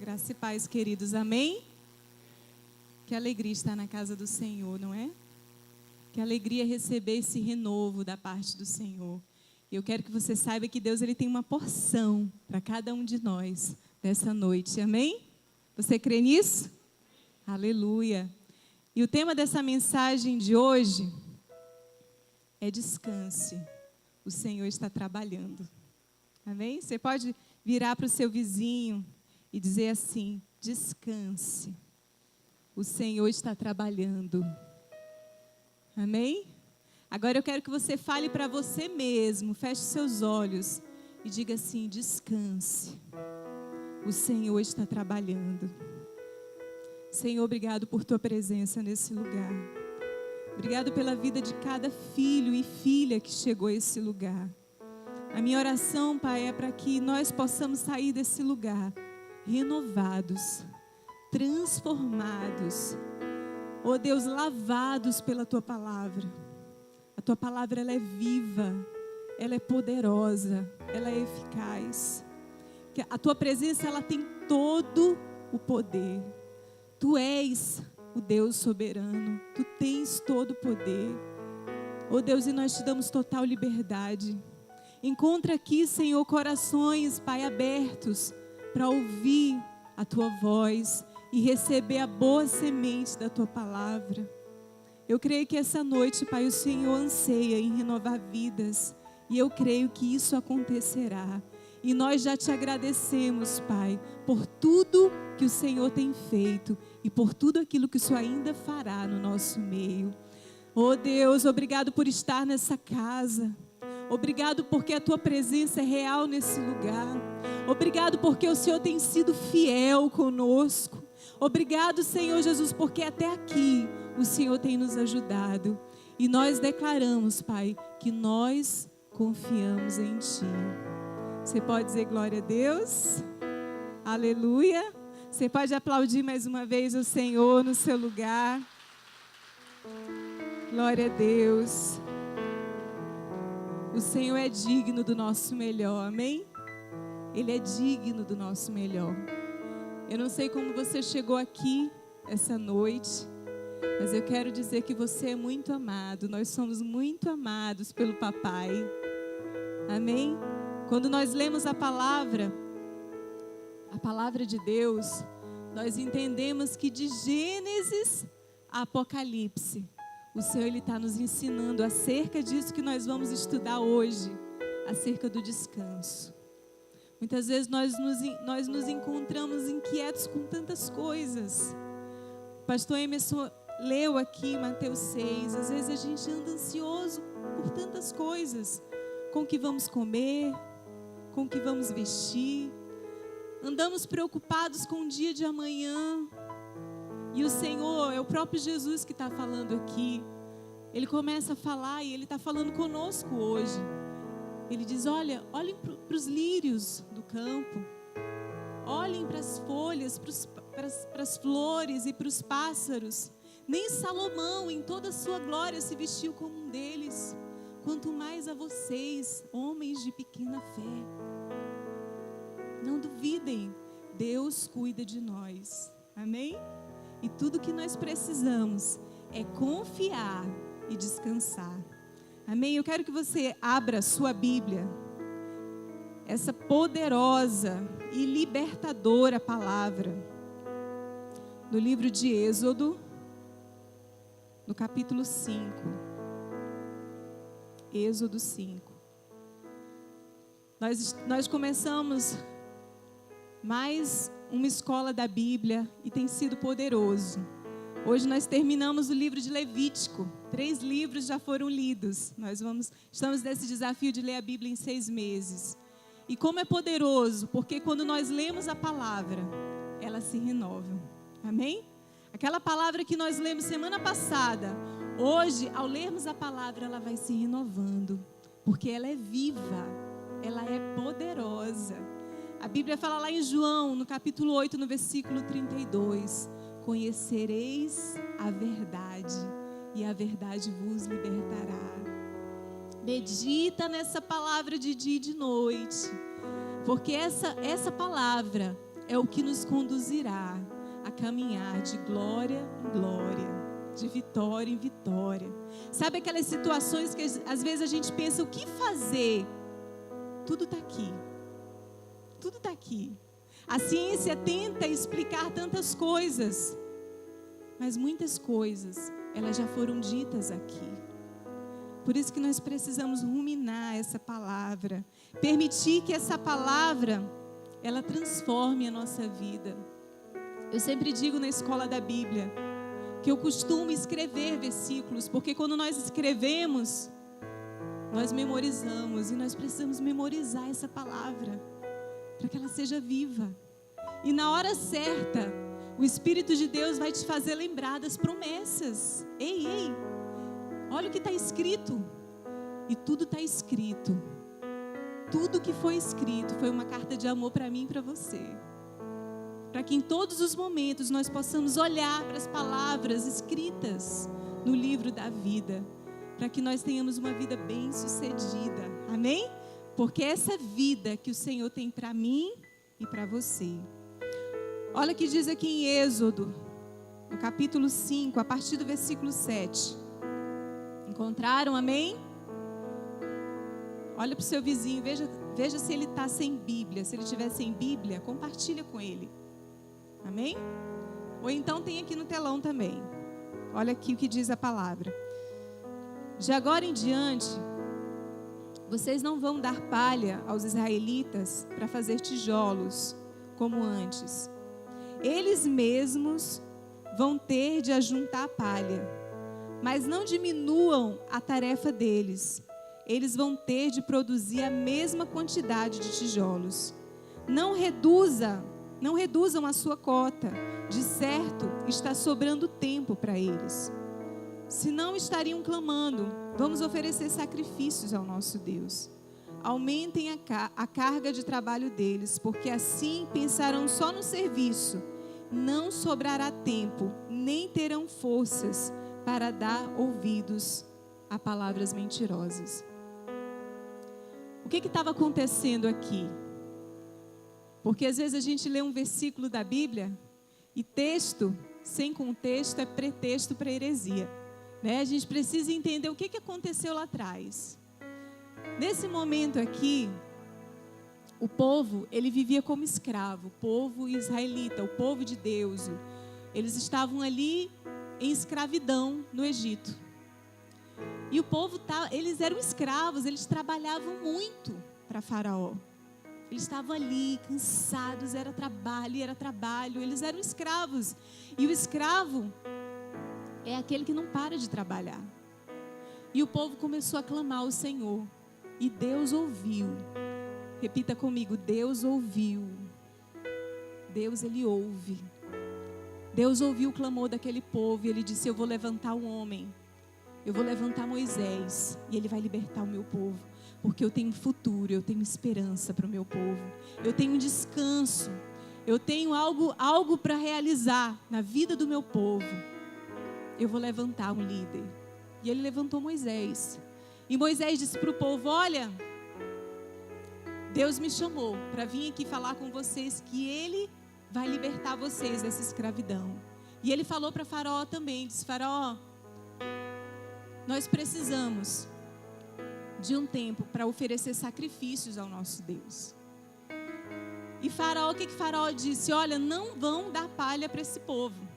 Graça e paz, queridos, amém? Que alegria estar na casa do Senhor, não é? Que alegria receber esse renovo da parte do Senhor. E eu quero que você saiba que Deus ele tem uma porção para cada um de nós nessa noite, amém? Você crê nisso? Aleluia! E o tema dessa mensagem de hoje é descanse. O Senhor está trabalhando, amém? Você pode virar para o seu vizinho e dizer assim: descanse, o Senhor está trabalhando, amém? Agora eu quero que você fale para você mesmo, feche seus olhos e diga assim: descanse, o Senhor está trabalhando. Senhor, obrigado por tua presença nesse lugar, obrigado pela vida de cada filho e filha que chegou a esse lugar. A minha oração, Pai, é para que nós possamos sair desse lugar renovados, transformados, ó Deus, lavados pela Tua Palavra. A Tua Palavra, ela é viva, ela é poderosa, ela é eficaz. A Tua presença, ela tem todo o poder. Tu és o Deus soberano, Tu tens todo o poder. Ó Deus, e nós Te damos total liberdade. Encontra aqui, Senhor, corações, Pai, abertos para ouvir a Tua voz e receber a boa semente da Tua palavra. Eu creio que essa noite, Pai, o Senhor anseia em renovar vidas, e eu creio que isso acontecerá. E nós já Te agradecemos, Pai, por tudo que o Senhor tem feito e por tudo aquilo que o Senhor ainda fará no nosso meio. Oh Deus, obrigado por estar nessa casa. Obrigado porque a Tua presença é real nesse lugar. Obrigado porque o Senhor tem sido fiel conosco. Obrigado, Senhor Jesus, porque até aqui o Senhor tem nos ajudado. E nós declaramos, Pai, que nós confiamos em Ti. Você pode dizer glória a Deus? Aleluia. Você pode aplaudir mais uma vez o Senhor no seu lugar. Glória a Deus. O Senhor é digno do nosso melhor, amém? Ele é digno do nosso melhor. Eu não sei como você chegou aqui essa noite, mas eu quero dizer que você é muito amado. Nós somos muito amados pelo Papai, amém? Quando nós lemos a palavra de Deus, nós entendemos que de Gênesis a Apocalipse, o Senhor ele está nos ensinando acerca disso que nós vamos estudar hoje, acerca do descanso. Muitas vezes nós nos encontramos inquietos com tantas coisas. O pastor Emerson leu aqui Mateus 6. Às vezes a gente anda ansioso por tantas coisas. Com o que vamos comer, com o que vamos vestir. Andamos preocupados com o dia de amanhã. E o Senhor, é o próprio Jesus que está falando aqui. Ele começa a falar e Ele está falando conosco hoje. Ele diz: olhem para os lírios do campo. Olhem para as folhas, para as flores e para os pássaros. Nem Salomão, em toda a sua glória, se vestiu como um deles. Quanto mais a vocês, homens de pequena fé. Não duvidem, Deus cuida de nós. Amém? E tudo que nós precisamos é confiar e descansar. Amém? Eu quero que você abra sua Bíblia, essa poderosa e libertadora palavra, no livro de Êxodo, no capítulo 5. Êxodo 5. Nós começamos mais uma escola da Bíblia e tem sido poderoso. Hoje nós terminamos o livro de Levítico. 3 livros já foram lidos. Estamos nesse desafio de ler a Bíblia em 6 meses. E como é poderoso, porque quando nós lemos a palavra, ela se renova. Amém? Aquela palavra que nós lemos semana passada, hoje, ao lermos a palavra, ela vai se renovando. Porque ela é viva, ela é poderosa. A Bíblia fala lá em João, no capítulo 8, no versículo 32. Conhecereis a verdade, e a verdade vos libertará. Medita nessa palavra de dia e de noite, porque essa palavra, é o que nos conduzirá a caminhar de glória em glória, de vitória em vitória. Sabe aquelas situações que às vezes a gente pensa, o que fazer? Tudo está aqui. Tudo está aqui. A ciência tenta explicar tantas coisas, mas muitas coisas, elas já foram ditas aqui. Por isso que nós precisamos ruminar essa palavra, permitir que essa palavra, ela transforme a nossa vida. Eu sempre digo na escola da Bíblia, que eu costumo escrever versículos, porque quando nós escrevemos, nós memorizamos, e nós precisamos memorizar essa palavra, para que ela seja viva. E na hora certa, o Espírito de Deus vai te fazer lembrar das promessas. Ei, olha o que está escrito. E tudo está escrito. Tudo que foi escrito foi uma carta de amor para mim e para você. Para que em todos os momentos nós possamos olhar para as palavras escritas no livro da vida, para que nós tenhamos uma vida bem-sucedida. Amém? Porque essa vida que o Senhor tem para mim e para você. Olha o que diz aqui em Êxodo, no capítulo 5, a partir do versículo 7. Encontraram? Amém? Olha para o seu vizinho, veja se ele está sem Bíblia. Se ele estiver sem Bíblia, compartilha com ele. Amém? Ou então tem aqui no telão também. Olha aqui o que diz a palavra. De agora em diante, vocês não vão dar palha aos israelitas para fazer tijolos, como antes. Eles mesmos vão ter de ajuntar a palha, mas não diminuam a tarefa deles. Eles vão ter de produzir a mesma quantidade de tijolos. Não reduzam a sua cota. De certo, está sobrando tempo para eles. Se não estariam clamando, vamos oferecer sacrifícios ao nosso Deus. Aumentem a carga de trabalho deles, porque assim pensarão só no serviço. Não sobrará tempo, nem terão forças para dar ouvidos a palavras mentirosas. O que estava acontecendo aqui? Porque às vezes a gente lê um versículo da Bíblia e texto sem contexto é pretexto para heresia, né? A gente precisa entender o que aconteceu lá atrás. Nesse momento aqui, o povo, ele vivia como escravo, o povo israelita, o povo de Deus. Eles estavam ali em escravidão no Egito. E o povo, eles eram escravos, eles trabalhavam muito para Faraó. Eles estavam ali, cansados, era trabalho, eles eram escravos. E o escravo é aquele que não para de trabalhar. E o povo começou a clamar ao Senhor. E Deus ouviu. Repita comigo, Deus ouviu. Deus, Ele ouve. Deus ouviu o clamor daquele povo e Ele disse, eu vou levantar um homem. Eu vou levantar Moisés e ele vai libertar o meu povo. Porque eu tenho futuro, eu tenho esperança para o meu povo. Eu tenho descanso. Eu tenho algo para realizar na vida do meu povo. Eu vou levantar um líder. E ele levantou Moisés. E Moisés disse para o povo, olha, Deus me chamou para vir aqui falar com vocês que Ele vai libertar vocês dessa escravidão. E ele falou para Faraó também, disse, Faraó, nós precisamos de um tempo para oferecer sacrifícios ao nosso Deus. E Faraó, o que Faraó disse? Olha, não vão dar palha para esse povo.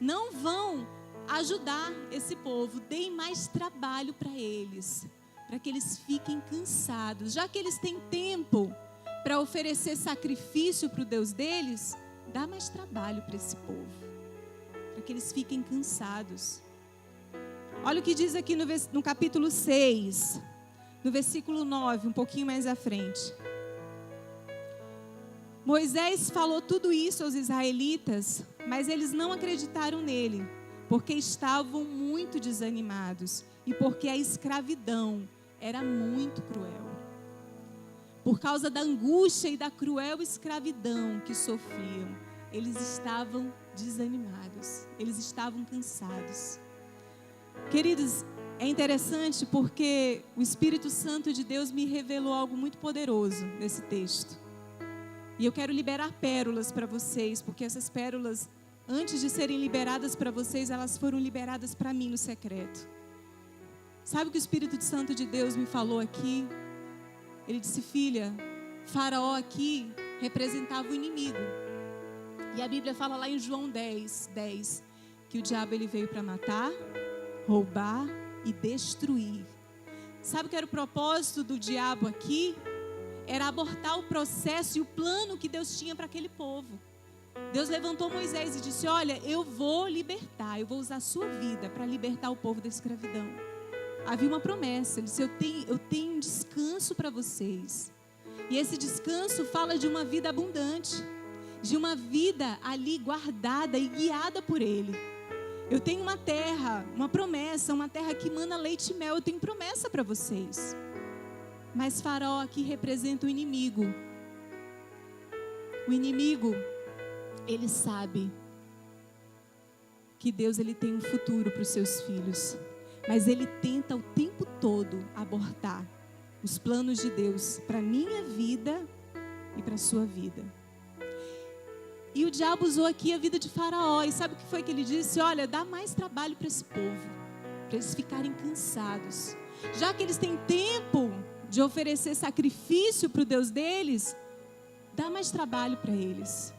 Não vão ajudar esse povo. Deem mais trabalho para eles. Para que eles fiquem cansados. Já que eles têm tempo para oferecer sacrifício para o Deus deles, dá mais trabalho para esse povo. Para que eles fiquem cansados. Olha o que diz aqui no capítulo 6, no versículo 9, um pouquinho mais à frente. Moisés falou tudo isso aos israelitas, mas eles não acreditaram nele, porque estavam muito desanimados e porque a escravidão era muito cruel. Por causa da angústia e da cruel escravidão que sofriam, eles estavam desanimados, eles estavam cansados. Queridos, é interessante porque o Espírito Santo de Deus me revelou algo muito poderoso nesse texto. E eu quero liberar pérolas para vocês, porque essas pérolas, antes de serem liberadas para vocês, elas foram liberadas para mim no secreto. Sabe o que o Espírito Santo de Deus me falou aqui? Ele disse: filha, Faraó aqui representava o inimigo. E a Bíblia fala lá em João 10, que o diabo ele veio para matar, roubar e destruir. Sabe o que era o propósito do diabo aqui? Era abortar o processo e o plano que Deus tinha para aquele povo. Deus levantou Moisés e disse: olha, eu vou libertar, eu vou usar a sua vida para libertar o povo da escravidão. Havia uma promessa, ele disse: eu tenho um descanso para vocês. E esse descanso fala de uma vida abundante, de uma vida ali guardada e guiada por Ele. Eu tenho uma terra, uma promessa, uma terra que mana leite e mel. Eu tenho promessa para vocês. Mas Faraó aqui representa o inimigo. O inimigo, ele sabe que Deus ele tem um futuro para os seus filhos. Mas ele tenta o tempo todo abortar os planos de Deus para a minha vida e para a sua vida. E o diabo usou aqui a vida de Faraó. E sabe o que foi que ele disse? Olha, dá mais trabalho para esse povo, para eles ficarem cansados. Já que eles têm tempo de oferecer sacrifício para o Deus deles, dá mais trabalho para eles.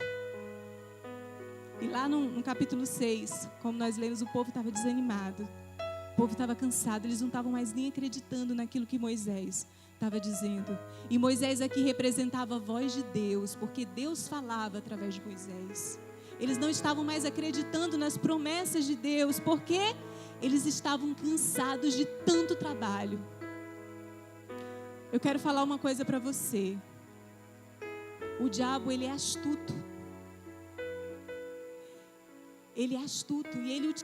E lá no capítulo 6, como nós lemos, o povo estava desanimado. O povo estava cansado, eles não estavam mais nem acreditando naquilo que Moisés estava dizendo. E Moisés aqui representava a voz de Deus, porque Deus falava através de Moisés. Eles não estavam mais acreditando nas promessas de Deus, porque eles estavam cansados de tanto trabalho. Eu quero falar uma coisa para você. O diabo, ele é astuto. Ele é astuto e ele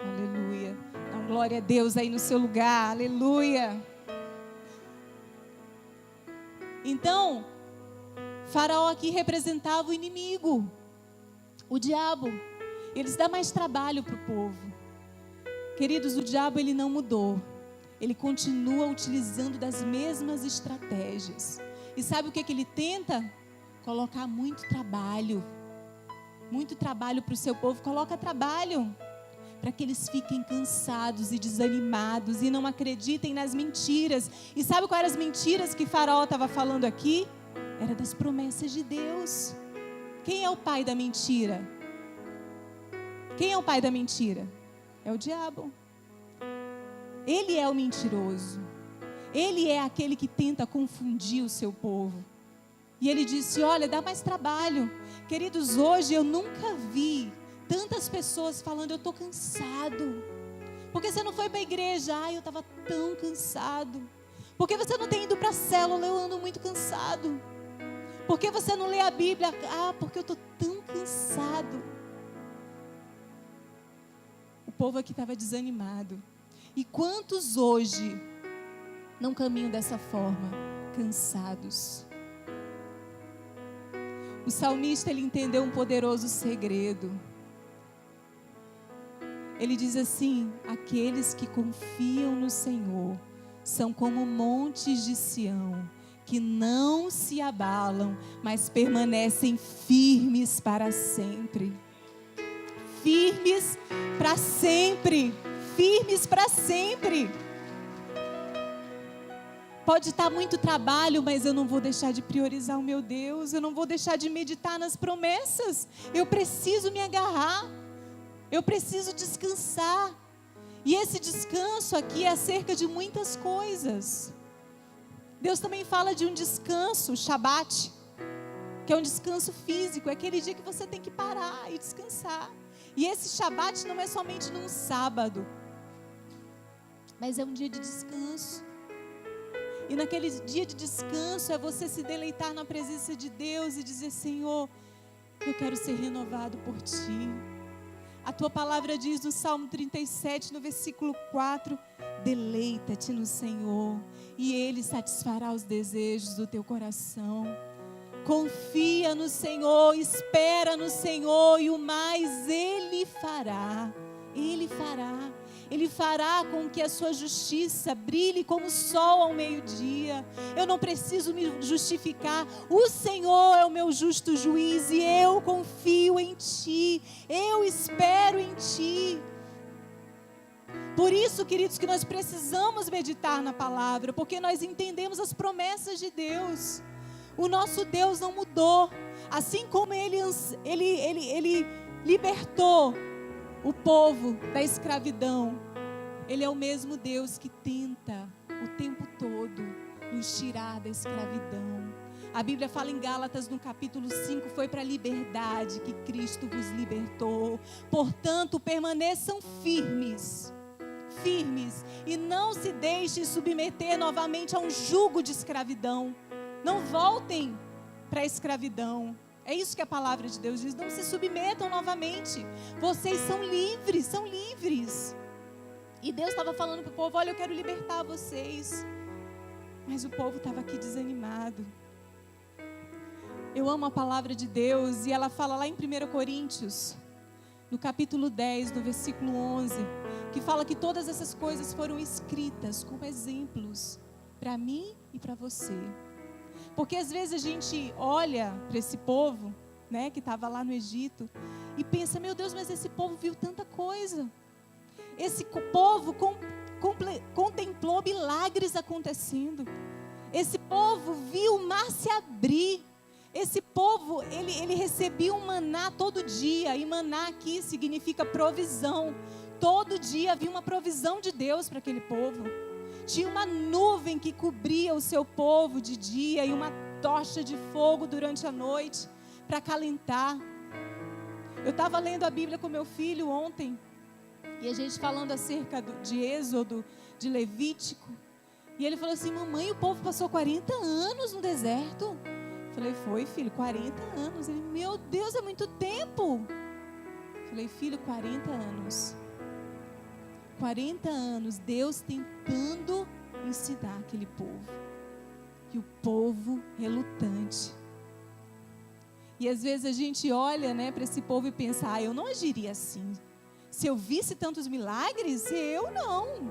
Aleluia. Então, glória a Deus aí no seu lugar. Aleluia. Então, Faraó aqui representava o inimigo, o diabo. Eles dão mais trabalho para o povo. Queridos, o diabo ele não mudou. Ele continua utilizando das mesmas estratégias. E sabe o que ele tenta? Colocar muito trabalho para o seu povo. Coloca trabalho para que eles fiquem cansados e desanimados e não acreditem nas mentiras. E sabe quais eram as mentiras que Faraó estava falando aqui? Era das promessas de Deus. Quem é o pai da mentira? Quem é o pai da mentira? É o diabo. Ele é o mentiroso. Ele é aquele que tenta confundir o seu povo. E ele disse: olha, dá mais trabalho. Queridos, hoje eu nunca vi tantas pessoas falando: eu estou cansado. Por que você não foi para a igreja? Eu estava tão cansado. Por que você não tem ido para a célula? Eu ando muito cansado. Por que você não lê a Bíblia? Porque eu estou tão cansado. O povo aqui estava desanimado. E quantos hoje não caminham dessa forma? Cansados. O salmista, ele entendeu um poderoso segredo. Ele diz assim: aqueles que confiam no Senhor são como montes de Sião, que não se abalam, mas permanecem firmes para sempre. Firmes para sempre. Firmes para sempre. Pode estar muito trabalho, mas eu não vou deixar de priorizar o meu Deus. Eu não vou deixar de meditar nas promessas. Eu preciso me agarrar. Eu preciso descansar. E esse descanso aqui é acerca de muitas coisas. Deus também fala de um descanso, Shabat, que é um descanso físico. É aquele dia que você tem que parar e descansar. E esse Shabat não é somente num sábado, mas é um dia de descanso. E naquele dia de descanso é você se deleitar na presença de Deus e dizer: Senhor, eu quero ser renovado por Ti. A Tua palavra diz no Salmo 37, no versículo 4: Deleita-te no Senhor e Ele satisfará os desejos do teu coração. Confia no Senhor, espera no Senhor e o mais Ele fará. Ele fará. Ele fará com que a sua justiça brilhe como o sol ao meio-dia. Eu não preciso me justificar. O Senhor é o meu justo juiz e eu confio em Ti. Eu espero em Ti. Por isso, queridos, que nós precisamos meditar na palavra, porque nós entendemos as promessas de Deus. O nosso Deus não mudou. Assim como Ele libertou o povo da escravidão, Ele é o mesmo Deus que tenta o tempo todo nos tirar da escravidão. A Bíblia fala em Gálatas no capítulo 5, foi para a liberdade que Cristo vos libertou. Portanto, permaneçam firmes e não se deixem submeter novamente a um jugo de escravidão. Não voltem para a escravidão. É isso que a palavra de Deus diz. Não se submetam novamente. Vocês são livres, são livres. E Deus estava falando para o povo: olha, eu quero libertar vocês. Mas o povo estava aqui desanimado. Eu amo a palavra de Deus e ela fala lá em 1 Coríntios, no capítulo 10, no versículo 11, que fala que todas essas coisas foram escritas como exemplos para mim e para você. Porque às vezes a gente olha para esse povo, né, que estava lá no Egito, e pensa: meu Deus, mas esse povo viu tanta coisa. Esse povo contemplou milagres acontecendo. Esse povo viu o mar se abrir. Esse povo, ele recebia um maná todo dia. E maná aqui significa provisão. Todo dia havia uma provisão de Deus para aquele povo. Tinha uma nuvem que cobria o seu povo de dia e uma tocha de fogo durante a noite para acalentar. Eu estava lendo a Bíblia com meu filho ontem e a gente falando acerca de Êxodo, de Levítico. E ele falou assim: mamãe, o povo passou 40 anos no deserto. Eu falei: foi, filho, 40 anos. Ele: meu Deus, é muito tempo. Eu falei: filho, 40 anos. 40 anos, Deus tentando ensinar aquele povo. E o povo relutante. E às vezes a gente olha, né, para esse povo e pensa: eu não agiria assim. Se eu visse tantos milagres, eu não.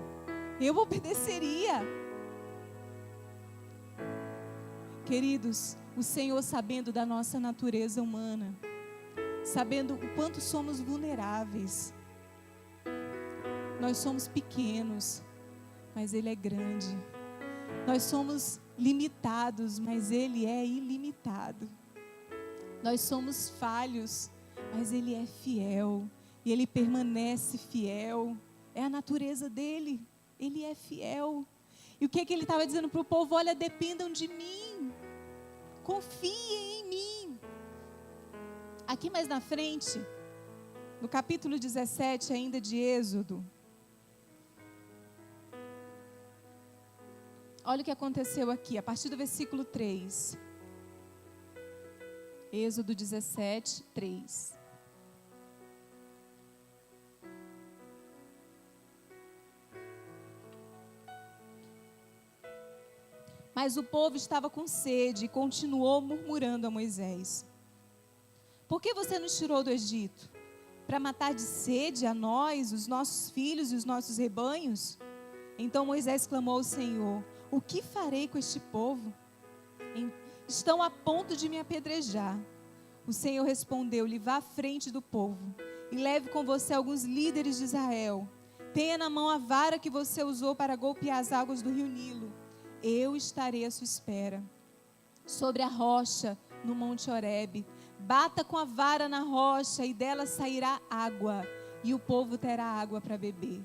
Eu obedeceria. Queridos, o Senhor, sabendo da nossa natureza humana, sabendo o quanto somos vulneráveis, nós somos pequenos, mas Ele é grande. Nós somos limitados, mas Ele é ilimitado. Nós somos falhos, mas Ele é fiel. E Ele permanece fiel. É a natureza dEle. Ele é fiel. E o que Ele estava dizendo para o povo? Olha, dependam de mim. Confiem em mim. Aqui mais na frente, no capítulo 17 ainda de Êxodo, olha o que aconteceu aqui, a partir do versículo 3. Êxodo 17, 3. Mas o povo estava com sede e continuou murmurando a Moisés: por que você nos tirou do Egito? Para matar de sede a nós, os nossos filhos e os nossos rebanhos? Então Moisés clamou ao Senhor: o que farei com este povo? Estão a ponto de me apedrejar. O Senhor respondeu-lhe: vá à frente do povo e leve com você alguns líderes de Israel. Tenha na mão a vara que você usou para golpear as águas do rio Nilo. Eu estarei à sua espera. Sobre a rocha, no monte Horebe, bata com a vara na rocha e dela sairá água, e o povo terá água para beber.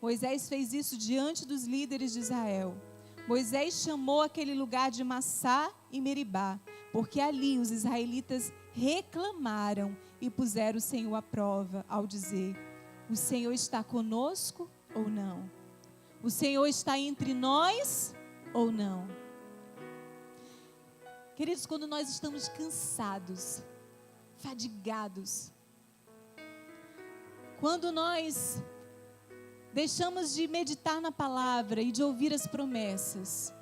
Moisés fez isso diante dos líderes de Israel. Moisés chamou aquele lugar de Massá e Meribá, porque ali os israelitas reclamaram e puseram o Senhor à prova ao dizer: o Senhor está conosco ou não? O Senhor está entre nós ou não? Queridos, quando nós estamos cansados, fadigados, quando nós deixamos de meditar na palavra e de ouvir as promessas,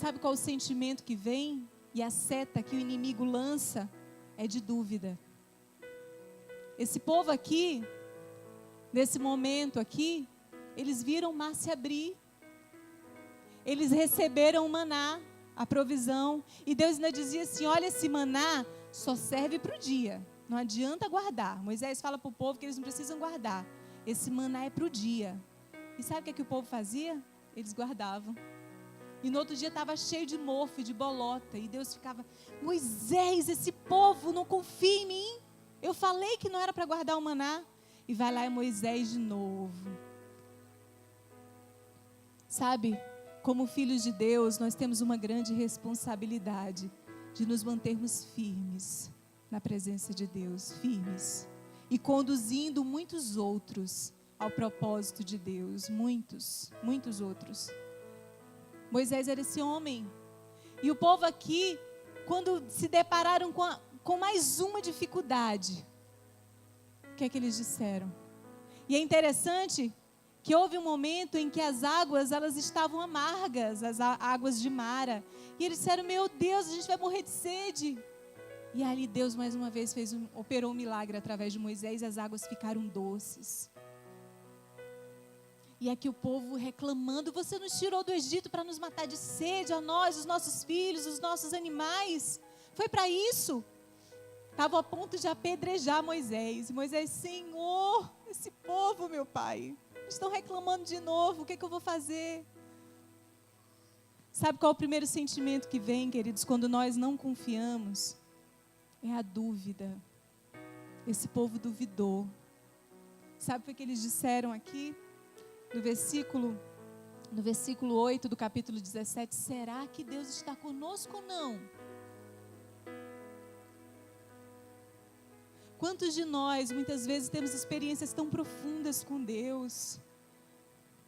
sabe qual o sentimento que vem? E a seta que o inimigo lança é de dúvida. Esse povo aqui, nesse momento aqui, eles viram o mar se abrir. Eles receberam o maná, a provisão. E Deus ainda dizia assim, olha, esse maná só serve para o dia. Não adianta guardar. Moisés fala para o povo que eles não precisam guardar. Esse maná é para o dia. E sabe o que o povo fazia? Eles guardavam. E no outro dia estava cheio de mofo, de bolota. E Deus ficava, Moisés, esse povo não confia em mim. Eu falei que não era para guardar o maná. E vai lá Moisés de novo. Sabe, como filhos de Deus, nós temos uma grande responsabilidade de nos mantermos firmes na presença de Deus. Firmes. E conduzindo muitos outros ao propósito de Deus. Muitos outros. Moisés era esse homem. E o povo aqui, quando se depararam com mais uma dificuldade, o que é que eles disseram? E é interessante que houve um momento em que as águas, elas estavam amargas, as águas de Mara. E eles disseram, meu Deus, a gente vai morrer de sede. E ali Deus mais uma vez operou um milagre através de Moisés e as águas ficaram doces. E aqui o povo reclamando, você nos tirou do Egito para nos matar de sede, a nós, os nossos filhos, os nossos animais. Foi para isso. Estavam a ponto de apedrejar Moisés. E Moisés, Senhor, esse povo, meu pai, estão reclamando de novo, o que é que eu vou fazer? Sabe qual é o primeiro sentimento que vem, queridos, quando nós não confiamos? É a dúvida. Esse povo duvidou. Sabe o que eles disseram aqui? No versículo 8 do capítulo 17, será que Deus está conosco ou não? Quantos de nós, muitas vezes, temos experiências tão profundas com Deus?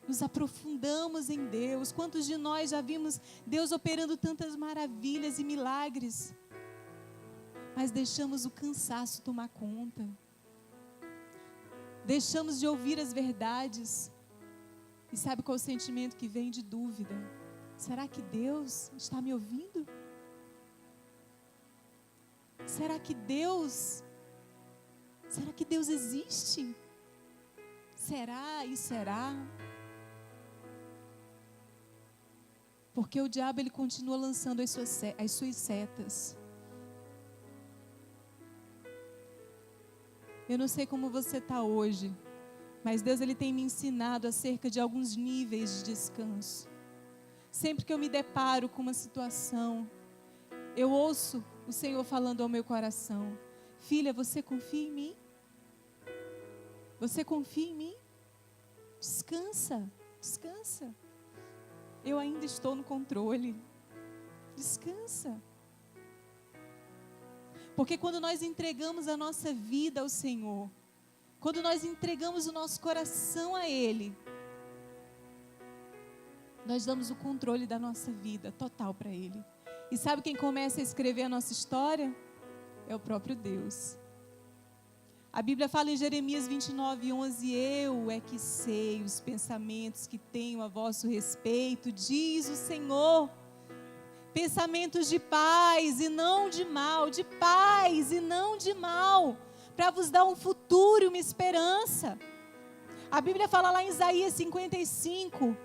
Nos aprofundamos em Deus. Quantos de nós já vimos Deus operando tantas maravilhas e milagres? Mas deixamos o cansaço tomar conta. Deixamos de ouvir as verdades. E sabe qual é o sentimento que vem de dúvida? Será que Deus está me ouvindo? Será que Deus existe? Será e será? Porque o diabo, ele continua lançando as suas setas. Eu não sei como você está hoje, mas Deus, ele tem me ensinado acerca de alguns níveis de descanso. Sempre que eu me deparo com uma situação, eu ouço o Senhor falando ao meu coração, filha, você confia em mim? Você confia em mim? Descansa, descansa. Eu ainda estou no controle. Descansa. Porque quando nós entregamos a nossa vida ao Senhor, quando nós entregamos o nosso coração a Ele, nós damos o controle da nossa vida total para Ele. E sabe quem começa a escrever a nossa história? É o próprio Deus. A Bíblia fala em Jeremias 29:11, eu é que sei os pensamentos que tenho a vosso respeito, diz o Senhor. Pensamentos de paz e não de mal, de paz e não de mal, para vos dar um futuro e uma esperança. A Bíblia fala lá em Isaías 55,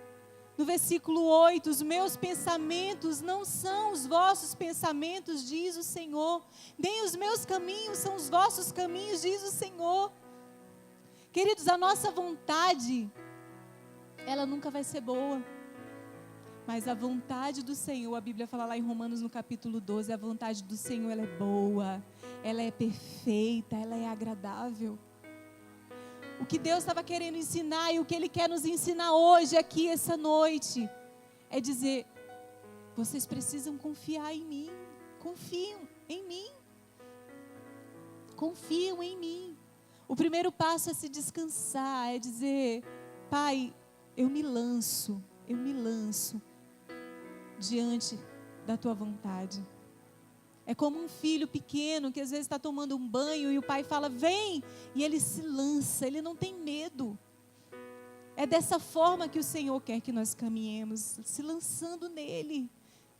no versículo 8, os meus pensamentos não são os vossos pensamentos, diz o Senhor, nem os meus caminhos são os vossos caminhos, diz o Senhor. Queridos, a nossa vontade, ela nunca vai ser boa. Mas a vontade do Senhor, a Bíblia fala lá em Romanos no capítulo 12, a vontade do Senhor, ela é boa, ela é perfeita, ela é agradável. O que Deus estava querendo ensinar e o que Ele quer nos ensinar hoje, aqui, essa noite, é dizer, vocês precisam confiar em mim, confiam em mim, confiam em mim. O primeiro passo é se descansar, é dizer, Pai, eu me lanço diante da tua vontade. É como um filho pequeno que às vezes está tomando um banho e o pai fala, vem, e ele se lança, ele não tem medo. É dessa forma que o Senhor quer que nós caminhemos, se lançando nele,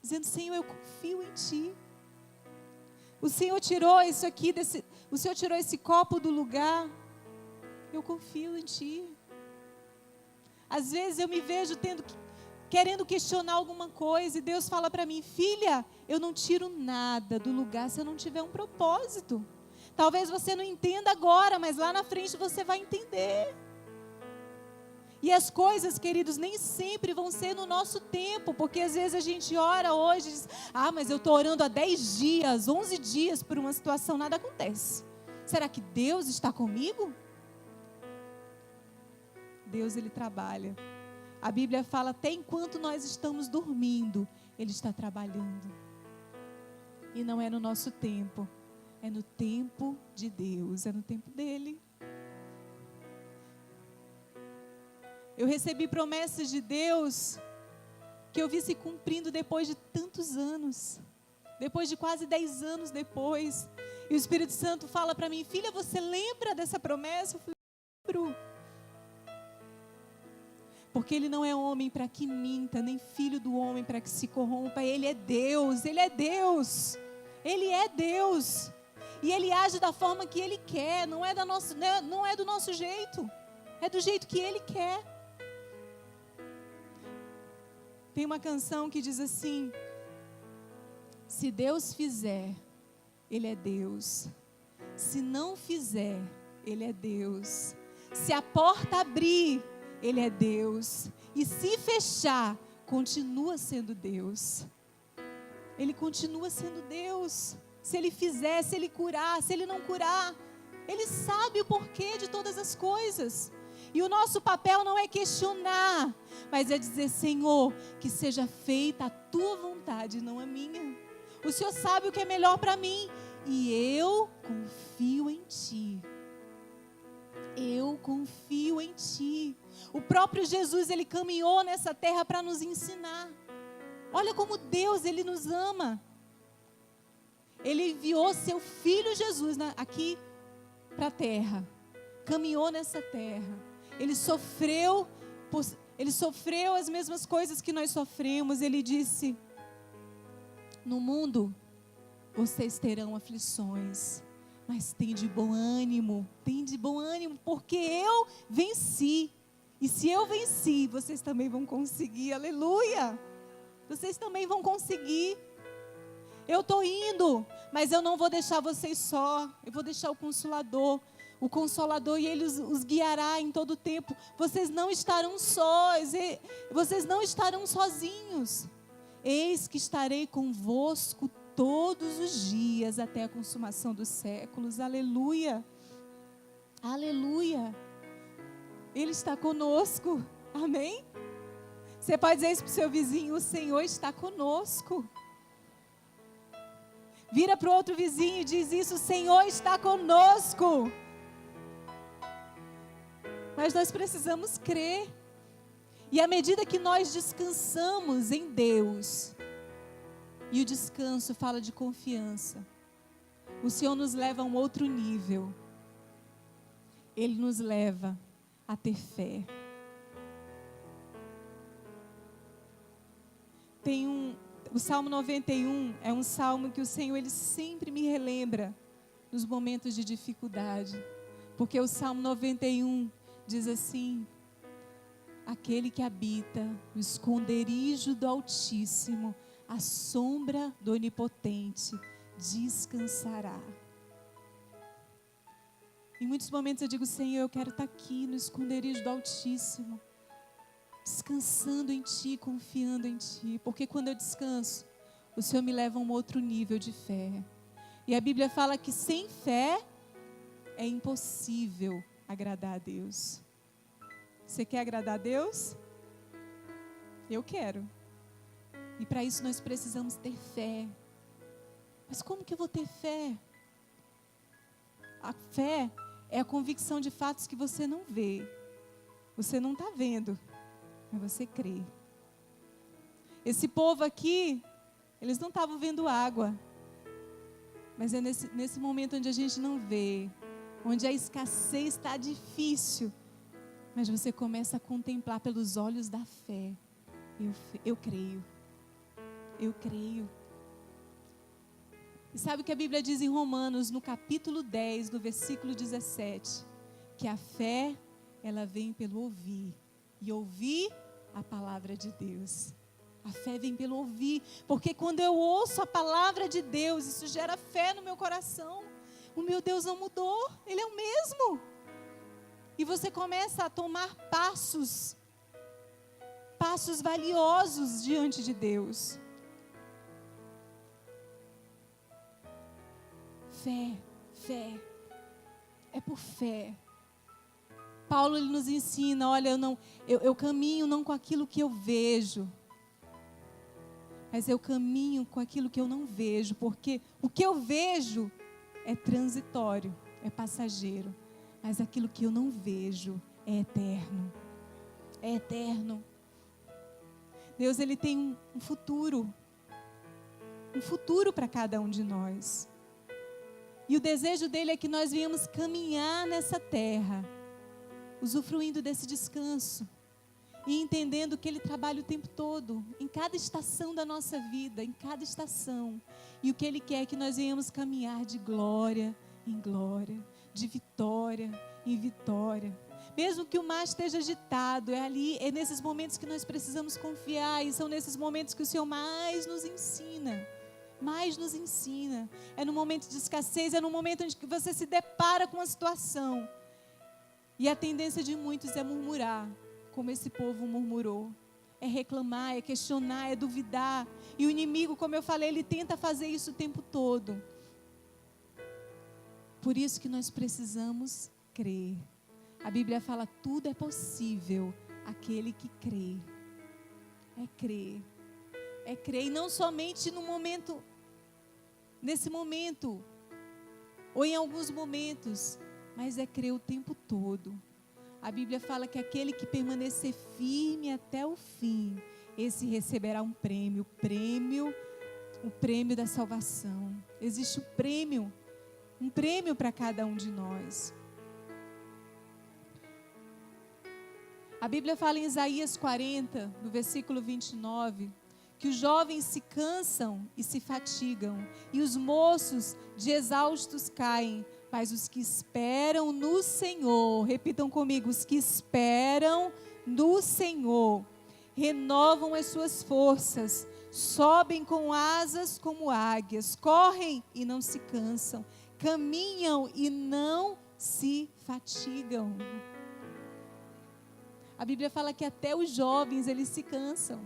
dizendo: Senhor, eu confio em Ti. O Senhor tirou isso aqui, o Senhor tirou esse copo do lugar, eu confio em Ti. Às vezes eu me vejo querendo questionar alguma coisa, e Deus fala para mim: filha, eu não tiro nada do lugar se eu não tiver um propósito. Talvez você não entenda agora, mas lá na frente você vai entender. E as coisas, queridos, nem sempre vão ser no nosso tempo, porque às vezes a gente ora hoje e diz: mas eu estou orando há 10 dias, 11 dias por uma situação, nada acontece. Será que Deus está comigo? Deus, Ele trabalha. A Bíblia fala: até enquanto nós estamos dormindo, Ele está trabalhando. E não é no nosso tempo, é no tempo de Deus, é no tempo dEle. Eu recebi promessas de Deus que eu vi se cumprindo depois de tantos anos. Depois de quase 10 anos depois. E o Espírito Santo fala para mim: filha, você lembra dessa promessa? Eu falei: lembro. Porque Ele não é homem para que minta, nem filho do homem para que se corrompa. Ele é Deus, Ele é Deus. Ele é Deus. E Ele age da forma que Ele quer, não é do nosso jeito. É do jeito que Ele quer. Tem uma canção que diz assim: se Deus fizer, Ele é Deus. Se não fizer, Ele é Deus. Se a porta abrir, Ele é Deus. E se fechar, continua sendo Deus. Ele continua sendo Deus. Se Ele fizer, se Ele curar, se Ele não curar, Ele sabe o porquê de todas as coisas. E o nosso papel não é questionar, mas é dizer: Senhor, que seja feita a Tua vontade, não a minha. O Senhor sabe o que é melhor para mim, e eu confio em Ti. Eu confio em Ti. O próprio Jesus, Ele caminhou nessa terra para nos ensinar. Olha como Deus, Ele nos ama. Ele enviou Seu Filho Jesus aqui para a terra. Caminhou nessa terra. Ele sofreu as mesmas coisas que nós sofremos. Ele disse: no mundo vocês terão aflições, mas tem de bom ânimo, porque eu venci. E se eu venci, vocês também vão conseguir. Aleluia! Vocês também vão conseguir. Eu estou indo, mas eu não vou deixar vocês só. Eu vou deixar o Consolador, e Ele os guiará em todo o tempo. Vocês não estarão sós, vocês não estarão sozinhos. Eis que estarei convosco todos os dias até a consumação dos séculos. Aleluia, aleluia. Ele está conosco, amém? Você pode dizer isso para o seu vizinho: o Senhor está conosco. Vira para o outro vizinho e diz isso: o Senhor está conosco. Mas nós precisamos crer. E à medida que nós descansamos em Deus, e o descanso fala de confiança, o Senhor nos leva a um outro nível. Ele nos leva a ter fé. O Salmo 91 é um salmo que o Senhor, Ele sempre me relembra nos momentos de dificuldade. Porque o Salmo 91 diz assim: aquele que habita no esconderijo do Altíssimo, à sombra do Onipotente, descansará. Em muitos momentos eu digo: Senhor, eu quero estar aqui no esconderijo do Altíssimo, descansando em Ti, confiando em Ti. Porque quando eu descanso, o Senhor me leva a um outro nível de fé. E a Bíblia fala que sem fé é impossível agradar a Deus. Você quer agradar a Deus? Eu quero. E para isso nós precisamos ter fé. Mas como que eu vou ter fé? A fé é a convicção de fatos que você não vê. Você não está vendo, mas você crê. Esse povo aqui, eles não estavam vendo água. Mas é nesse momento onde a gente não vê, onde a escassez está difícil, Mas você começa a contemplar pelos olhos da fé. Eu creio. Eu creio. E sabe o que a Bíblia diz em Romanos, no capítulo 10, no versículo 17? Que a fé, ela vem pelo ouvir. E ouvir a palavra de Deus. A fé vem pelo ouvir. Porque quando eu ouço a palavra de Deus, isso gera fé no meu coração. O meu Deus não mudou. Ele é o mesmo. E você começa a tomar passos valiosos diante de Deus. Fé. É por fé. Paulo, ele nos ensina, olha, eu caminho não com aquilo que eu vejo, mas eu caminho com aquilo que eu não vejo, porque o que eu vejo é transitório, é passageiro, mas aquilo que eu não vejo é eterno. É eterno. Deus, ele tem um futuro para cada um de nós. E o desejo dele é que nós venhamos caminhar nessa terra, usufruindo desse descanso e entendendo que ele trabalha o tempo todo, em cada estação da nossa vida, em cada estação. E o que ele quer é que nós venhamos caminhar de glória em glória, de vitória em vitória. Mesmo que o mar esteja agitado, é nesses momentos que nós precisamos confiar, e são nesses momentos que o Senhor mais nos ensina. É no momento de escassez, é no momento em que você se depara com uma situação. E a tendência de muitos é murmurar, como esse povo murmurou. É reclamar, é questionar, é duvidar. E o inimigo, como eu falei, ele tenta fazer isso o tempo todo. Por isso que nós precisamos crer. A Bíblia fala, tudo é possível àquele que crê. É crer. É crer, e não somente nesse momento, ou em alguns momentos, mas é crer o tempo todo. A Bíblia fala que aquele que permanecer firme até o fim, esse receberá um prêmio, o prêmio da salvação. Existe um prêmio para cada um de nós. A Bíblia fala em Isaías 40, no versículo 29, que os jovens se cansam e se fatigam, e os moços de exaustos caem, mas os que esperam no Senhor, repitam comigo, os que esperam no Senhor, renovam as suas forças, sobem com asas como águias, correm e não se cansam, caminham e não se fatigam. A Bíblia fala que até os jovens, eles se cansam.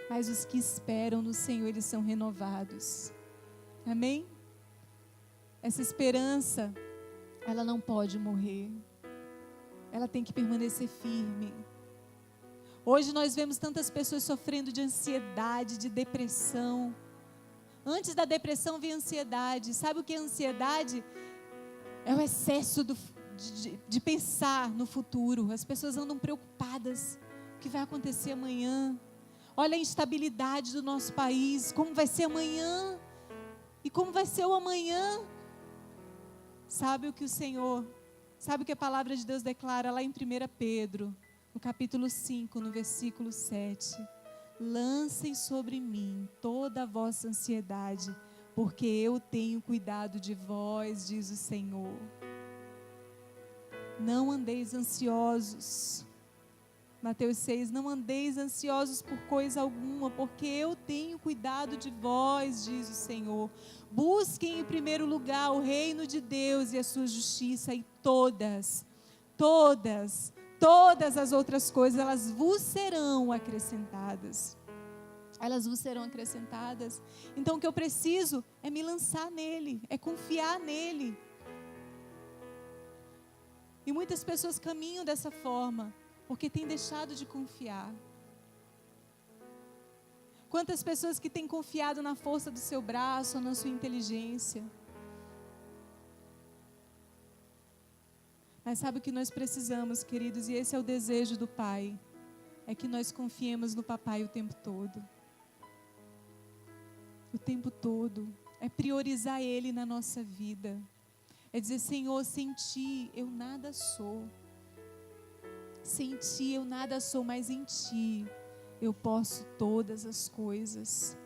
Mas os que esperam no Senhor, eles são renovados. Amém? Essa esperança, ela não pode morrer. Ela tem que permanecer firme. Hoje nós vemos tantas pessoas sofrendo de ansiedade, de depressão. Antes da depressão vem a ansiedade. Sabe o que é ansiedade? É o excesso de pensar no futuro. As pessoas andam preocupadas. O que vai acontecer amanhã? Olha a instabilidade do nosso país. Como vai ser amanhã? E como vai ser o amanhã? Sabe o que a palavra de Deus declara lá em 1 Pedro, no capítulo 5, no versículo 7. Lancem sobre mim toda a vossa ansiedade, porque eu tenho cuidado de vós, diz o Senhor. Não andeis ansiosos. Mateus 6, não andeis ansiosos por coisa alguma, porque eu tenho cuidado de vós, diz o Senhor. Busquem em primeiro lugar o reino de Deus e a sua justiça, e todas as outras coisas, elas vos serão acrescentadas. Elas vos serão acrescentadas. Então o que eu preciso é me lançar nele, é confiar nele. E muitas pessoas caminham dessa forma, porque têm deixado de confiar. Quantas pessoas que têm confiado na força do seu braço, ou na sua inteligência. Mas sabe o que nós precisamos, queridos? E esse é o desejo do Pai. É que nós confiemos no Papai o tempo todo. O tempo todo. É priorizar Ele na nossa vida. É dizer, Senhor, sem Ti eu nada sou. Sem ti eu nada sou, mas em ti eu posso todas as coisas.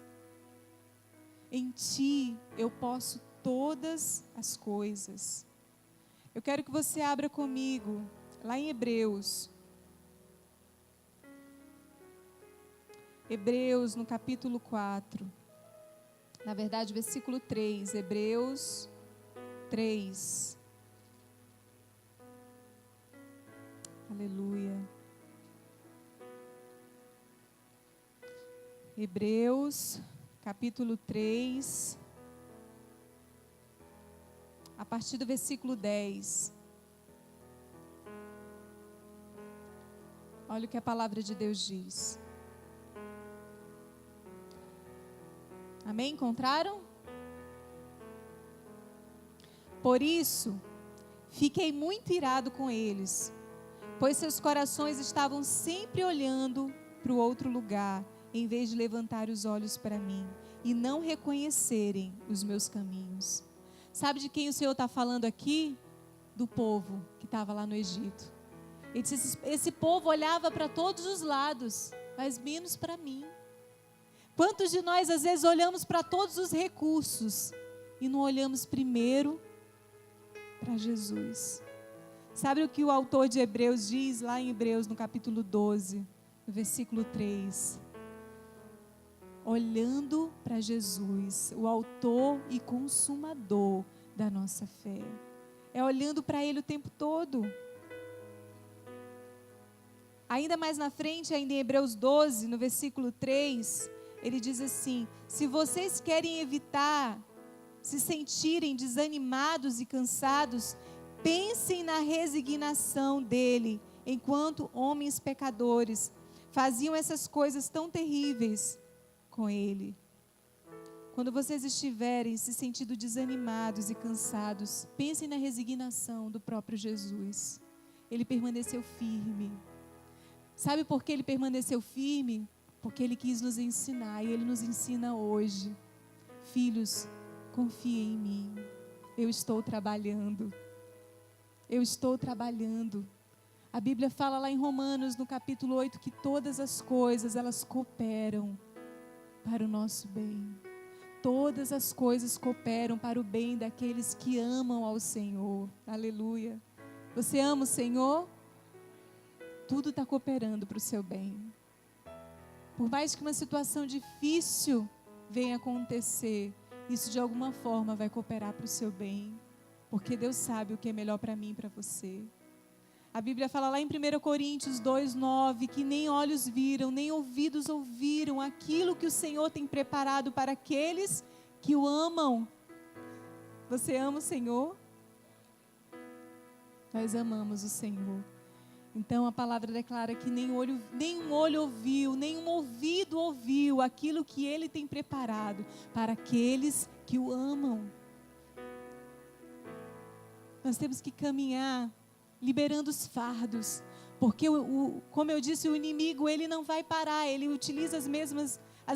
Em ti eu posso todas as coisas. Eu quero que você abra comigo, lá em Hebreus. Hebreus, no capítulo 4. Na verdade, versículo 3. Hebreus 3. Aleluia. Hebreus, capítulo 3. A partir do versículo 10. Olha o que a palavra de Deus diz. Amém? Encontraram? Por isso, fiquei muito irado com eles, pois seus corações estavam sempre olhando para o outro lugar, em vez de levantar os olhos para mim e não reconhecerem os meus caminhos. Sabe de quem o Senhor está falando aqui? Do povo que estava lá no Egito. Ele disse, esse povo olhava para todos os lados, mas menos para mim. Quantos de nós às vezes olhamos para todos os recursos e não olhamos primeiro para Jesus? Sabe o que o autor de Hebreus diz lá em Hebreus no capítulo 12, no versículo 3? Olhando para Jesus, o autor e consumador da nossa fé. É olhando para Ele o tempo todo. Ainda mais na frente, ainda em Hebreus 12, no versículo 3, ele diz assim: se vocês querem evitar se sentirem desanimados e cansados, pensem na resignação dele, enquanto homens pecadores faziam essas coisas tão terríveis com ele. Quando vocês estiverem se sentindo desanimados e cansados, pensem na resignação do próprio Jesus. Ele permaneceu firme. Sabe por que ele permaneceu firme? Porque ele quis nos ensinar, e ele nos ensina hoje. Filhos, confiem em mim. Eu estou trabalhando. Eu estou trabalhando. A Bíblia fala lá em Romanos, no capítulo 8, que todas as coisas, elas cooperam para o nosso bem. Todas as coisas cooperam para o bem daqueles que amam ao Senhor. Aleluia. Você ama o Senhor? Tudo está cooperando para o seu bem. Por mais que uma situação difícil venha acontecer, isso de alguma forma vai cooperar para o seu bem. Porque Deus sabe o que é melhor para mim e para você. A Bíblia fala lá em 1 Coríntios 2:9, que nem olhos viram, nem ouvidos ouviram aquilo que o Senhor tem preparado para aqueles que o amam. Você ama o Senhor? Nós amamos o Senhor. Então a palavra declara que nenhum olho ouviu, nenhum ouvido ouviu aquilo que Ele tem preparado para aqueles que o amam. Nós temos que caminhar liberando os fardos, porque como eu disse, o inimigo ele não vai parar, ele utiliza as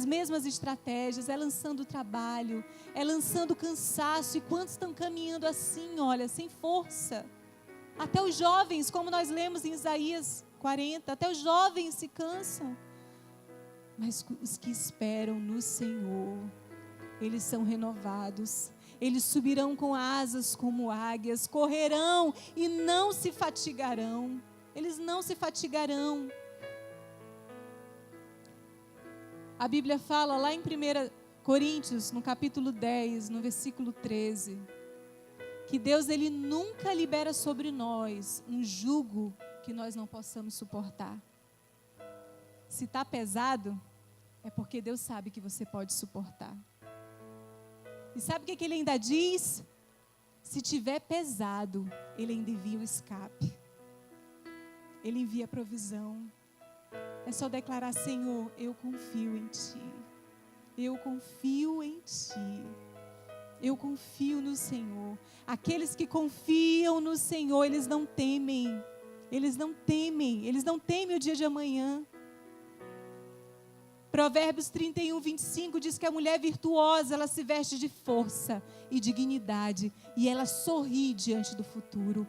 mesmas estratégias, é lançando trabalho, é lançando cansaço. E quantos estão caminhando assim, olha, sem força? Até os jovens, como nós lemos em Isaías 40, até os jovens se cansam. Mas os que esperam no Senhor, eles são renovados. Eles subirão com asas como águias, correrão e não se fatigarão. Eles não se fatigarão. A Bíblia fala lá em 1 Coríntios, no capítulo 10, no versículo 13, que Deus ele nunca libera sobre nós um jugo que nós não possamos suportar. Se está pesado, é porque Deus sabe que você pode suportar. E sabe o que ele ainda diz? Se tiver pesado, ele ainda envia o escape. Ele envia a provisão. É só declarar: Senhor, eu confio em Ti. Eu confio em Ti. Eu confio no Senhor. Aqueles que confiam no Senhor, eles não temem. Eles não temem. Eles não temem o dia de amanhã. Provérbios 31:25 diz que a mulher virtuosa, ela se veste de força e dignidade, e ela sorri diante do futuro.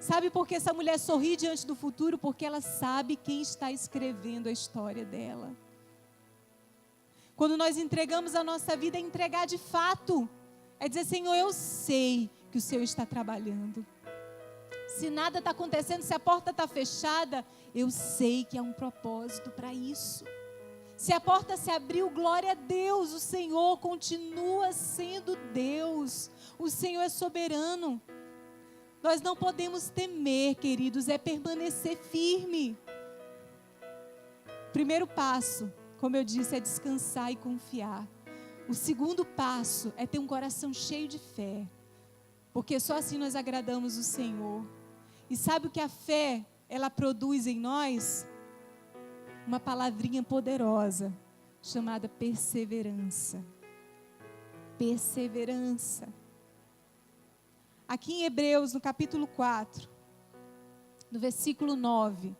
Sabe por que essa mulher sorri diante do futuro? Porque ela sabe quem está escrevendo a história dela. Quando nós entregamos a nossa vida, é entregar de fato. É dizer, Senhor, eu sei que o Senhor está trabalhando. Se nada está acontecendo, se a porta está fechada, eu sei que há um propósito para isso. Se a porta se abriu, glória a Deus, o Senhor continua sendo Deus. O Senhor é soberano. Nós não podemos temer, queridos, é permanecer firme. Primeiro passo, como eu disse, é descansar e confiar. O segundo passo é ter um coração cheio de fé, porque só assim nós agradamos o Senhor. E sabe o que a fé, ela produz em nós? Uma palavrinha poderosa, chamada perseverança. Perseverança. Aqui em Hebreus, no capítulo 4, no versículo 9,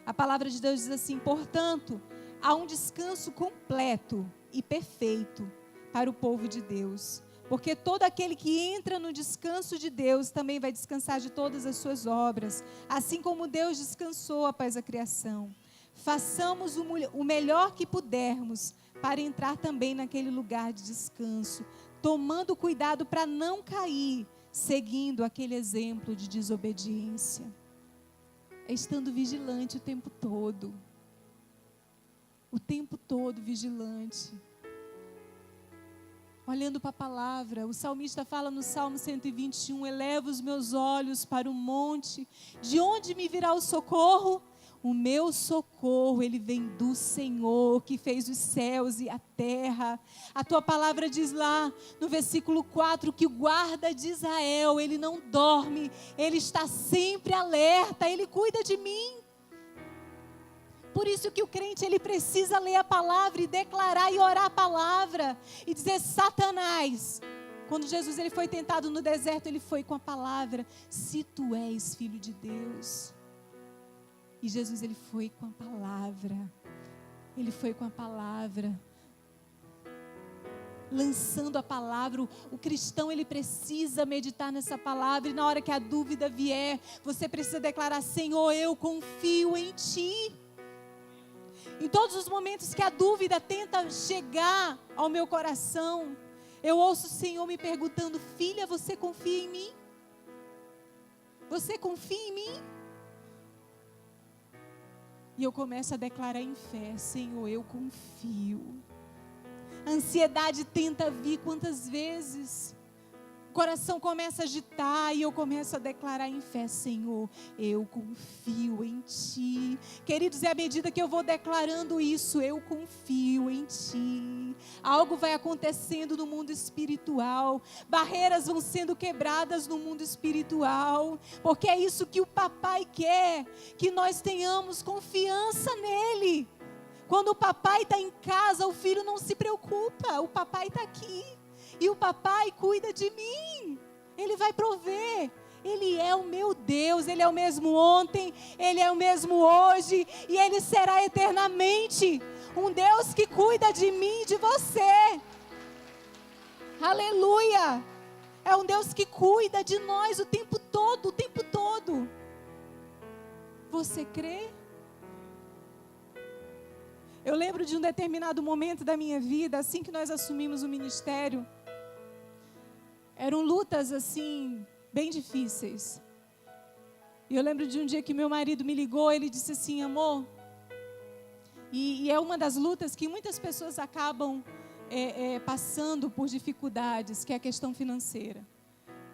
a palavra de Deus diz assim: portanto, há um descanso completo e perfeito para o povo de Deus. Porque todo aquele que entra no descanso de Deus também vai descansar de todas as suas obras, assim como Deus descansou após a criação. Façamos o melhor que pudermos para entrar também naquele lugar de descanso, tomando cuidado para não cair, seguindo aquele exemplo de desobediência. É estando vigilante o tempo todo. O tempo todo vigilante. Olhando para a palavra, o salmista fala no Salmo 121, eleva os meus olhos para o monte, de onde me virá o socorro? O meu socorro, ele vem do Senhor, que fez os céus e a terra. A tua palavra diz lá, no versículo 4, que o guarda de Israel, ele não dorme, ele está sempre alerta, ele cuida de mim. Por isso que o crente, ele precisa ler a palavra e declarar e orar a palavra. E dizer, Satanás, quando Jesus ele foi tentado no deserto, ele foi com a palavra, se tu és filho de Deus. E Jesus ele foi com a palavra. Ele foi com a palavra. Lançando a palavra, o cristão ele precisa meditar nessa palavra. E na hora que a dúvida vier, você precisa declarar, Senhor, eu confio em Ti. Em todos os momentos que a dúvida tenta chegar ao meu coração, eu ouço o Senhor me perguntando, filha, você confia em mim? Você confia em mim? E eu começo a declarar em fé, Senhor, eu confio. A ansiedade tenta vir quantas vezes? O coração começa a agitar e eu começo a declarar em fé, Senhor, eu confio em Ti. Queridos, é à medida que eu vou declarando isso, eu confio em Ti. Algo vai acontecendo no mundo espiritual, barreiras vão sendo quebradas no mundo espiritual, porque é isso que o papai quer, que nós tenhamos confiança nele. Quando o papai está em casa, o filho não se preocupa, o papai está aqui. E o papai cuida de mim. Ele vai prover. Ele é o meu Deus. Ele é o mesmo ontem. Ele é o mesmo hoje. E Ele será eternamente. Um Deus que cuida de mim e de você. Aleluia. É um Deus que cuida de nós o tempo todo. O tempo todo. Você crê? Eu lembro de um determinado momento da minha vida, assim que nós assumimos o ministério. Eram lutas assim, bem difíceis. E eu lembro de um dia que meu marido me ligou, ele disse assim, amor, e é uma das lutas que muitas pessoas acabam passando por dificuldades, que é a questão financeira.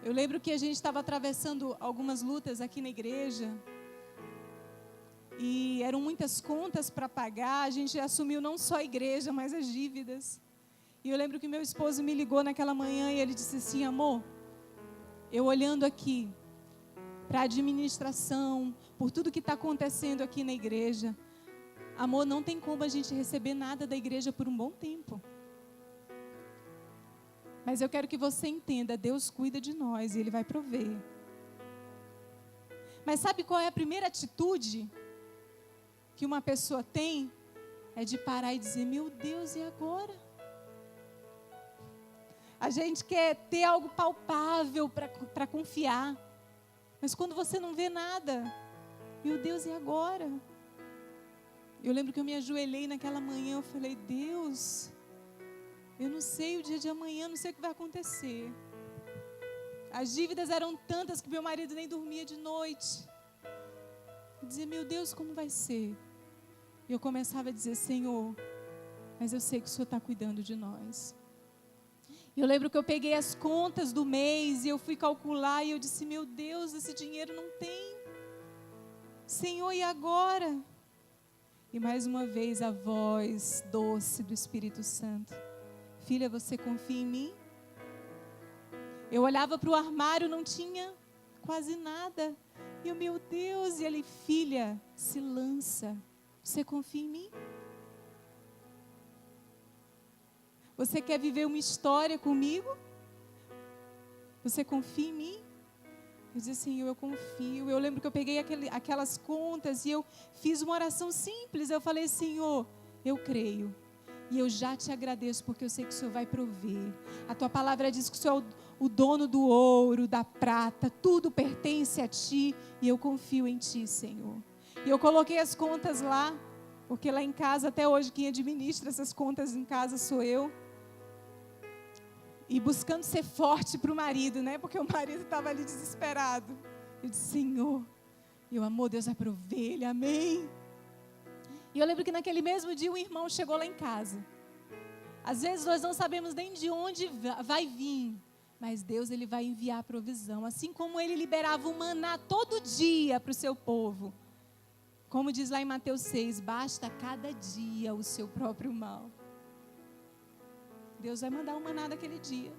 Eu lembro que a gente estava atravessando algumas lutas aqui na igreja, e eram muitas contas para pagar, a gente assumiu não só a igreja, mas as dívidas. E eu lembro que meu esposo me ligou naquela manhã e ele disse assim, amor, eu olhando aqui para a administração, por tudo que está acontecendo aqui na igreja, amor, não tem como a gente receber nada da igreja por um bom tempo. Mas eu quero que você entenda, Deus cuida de nós e Ele vai prover. Mas sabe qual é a primeira atitude que uma pessoa tem? É de parar e dizer, meu Deus, e agora? A gente quer ter algo palpável para confiar. Mas quando você não vê nada, meu Deus, e agora? Eu lembro que eu me ajoelhei naquela manhã, eu falei, Deus, eu não sei o dia de amanhã, não sei o que vai acontecer. As dívidas eram tantas que meu marido nem dormia de noite. Eu dizia, meu Deus, como vai ser? E eu começava a dizer, Senhor, mas eu sei que o Senhor está cuidando de nós. E eu lembro que eu peguei as contas do mês e eu fui calcular e eu disse, meu Deus, esse dinheiro não tem. Senhor, e agora? E mais uma vez a voz doce do Espírito Santo. Filha, você confia em mim? Eu olhava para o armário, não tinha quase nada. E eu, meu Deus, e ele, filha, se lança. Você confia em mim? Você quer viver uma história comigo? Você confia em mim? Eu disse, Senhor, eu confio. Eu lembro que eu peguei aquelas contas e eu fiz uma oração simples. Eu falei, Senhor, eu creio. E eu já te agradeço porque eu sei que o Senhor vai prover. A tua palavra diz que o Senhor é o dono do ouro, da prata. Tudo pertence a ti e eu confio em ti, Senhor. E eu coloquei as contas lá, porque lá em casa, até hoje, quem administra essas contas em casa sou eu. E buscando ser forte para o marido, né? Porque o marido estava ali desesperado. Eu disse, Senhor, eu amo, Deus vai prover ele, amém. E eu lembro que naquele mesmo dia um irmão chegou lá em casa. Às vezes nós não sabemos nem de onde vai vir, mas Deus, ele vai enviar a provisão. Assim como ele liberava o maná todo dia para o seu povo. Como diz lá em Mateus 6, basta cada dia o seu próprio mal. Deus vai mandar o maná daquele dia.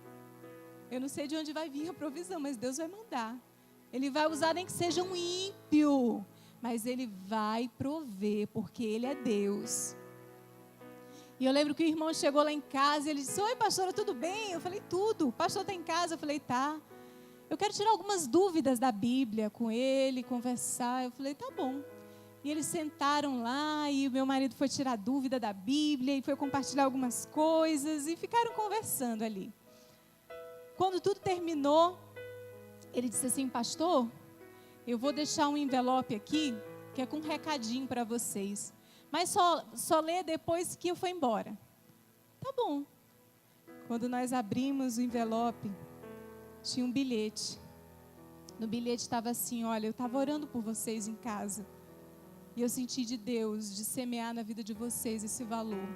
Eu não sei de onde vai vir a provisão, mas Deus vai mandar. Ele vai usar nem que seja um ímpio, mas Ele vai prover, porque Ele é Deus. E eu lembro que o irmão chegou lá em casa e ele disse, oi pastora, tudo bem? Eu falei, tudo. O pastor está em casa? Eu falei, tá. Eu quero tirar algumas dúvidas da Bíblia com ele, conversar. Eu falei, tá bom. E eles sentaram lá e o meu marido foi tirar dúvida da Bíblia e foi compartilhar algumas coisas e ficaram conversando ali. Quando tudo terminou, ele disse assim, pastor, eu vou deixar um envelope aqui que é com um recadinho para vocês. Mas só lê depois que eu for embora. Tá bom. Quando nós abrimos o envelope, tinha um bilhete. No bilhete estava assim, olha, eu estava orando por vocês em casa. E eu senti de Deus, de semear na vida de vocês esse valor.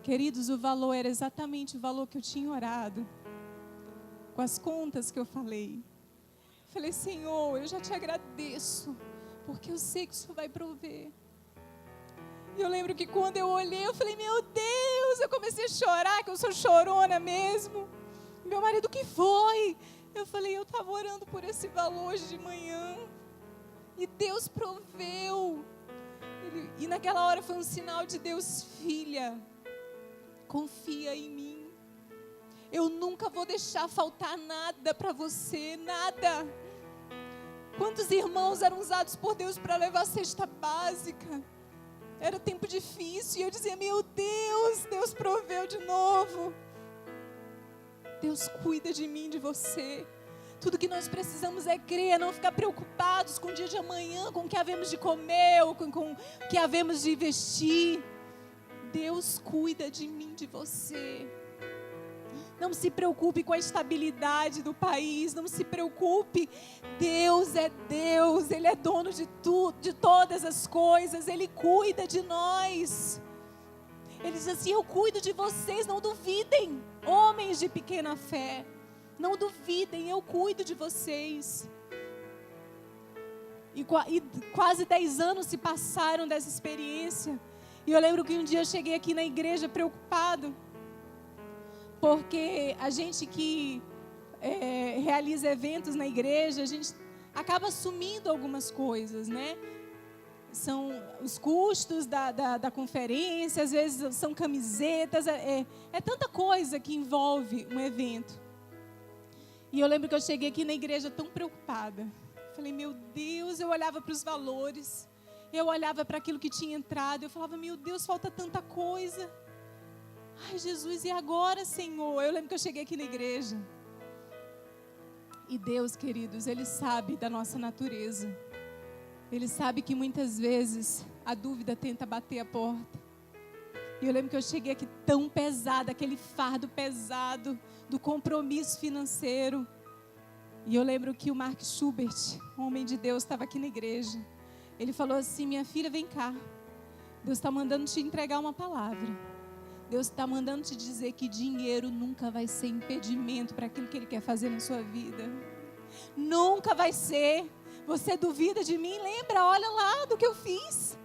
Queridos, o valor era exatamente o valor que eu tinha orado. Com as contas que eu falei. Falei, Senhor, eu já te agradeço. Porque eu sei que o Senhor vai prover. E eu lembro que quando eu olhei, eu falei, meu Deus, eu comecei a chorar, que eu sou chorona mesmo. Meu marido, o que foi? Eu falei, eu estava orando por esse valor hoje de manhã. E Deus proveu. E naquela hora foi um sinal de Deus, filha, confia em mim. Eu nunca vou deixar faltar nada para você, nada. Quantos irmãos eram usados por Deus para levar a cesta básica? Era tempo difícil e eu dizia, meu Deus, Deus proveu de novo. Deus cuida de mim, de você. Tudo que nós precisamos é crer, não ficar preocupados com o dia de amanhã, com o que havemos de comer, ou com o que havemos de vestir. Deus cuida de mim, de você. Não se preocupe com a estabilidade do país, não se preocupe. Deus é Deus, Ele é dono de tudo, de todas as coisas, Ele cuida de nós. Ele diz assim, eu cuido de vocês, não duvidem, homens de pequena fé. Não duvidem, eu cuido de vocês. E quase 10 anos se passaram dessa experiência. E eu lembro que um dia eu cheguei aqui na igreja preocupado. Porque a gente que realiza eventos na igreja, a gente acaba assumindo algumas coisas, né? São os custos da conferência, às vezes são camisetas, é tanta coisa que envolve um evento. E eu lembro que eu cheguei aqui na igreja tão preocupada. Falei, meu Deus, eu olhava para os valores. Eu olhava para aquilo que tinha entrado. Eu falava, meu Deus, falta tanta coisa. Ai, Jesus, e agora, Senhor? Eu lembro que eu cheguei aqui na igreja. E Deus, queridos, Ele sabe da nossa natureza. Ele sabe que muitas vezes a dúvida tenta bater a porta. E eu lembro que eu cheguei aqui tão pesada, aquele fardo pesado do compromisso financeiro. E eu lembro que o Mark Schubert, um homem de Deus, estava aqui na igreja. Ele falou assim: minha filha, vem cá. Deus está mandando te entregar uma palavra. Deus está mandando te dizer que dinheiro nunca vai ser impedimento para aquilo que Ele quer fazer na sua vida. Nunca vai ser. Você duvida de mim? Lembra, olha lá do que eu fiz.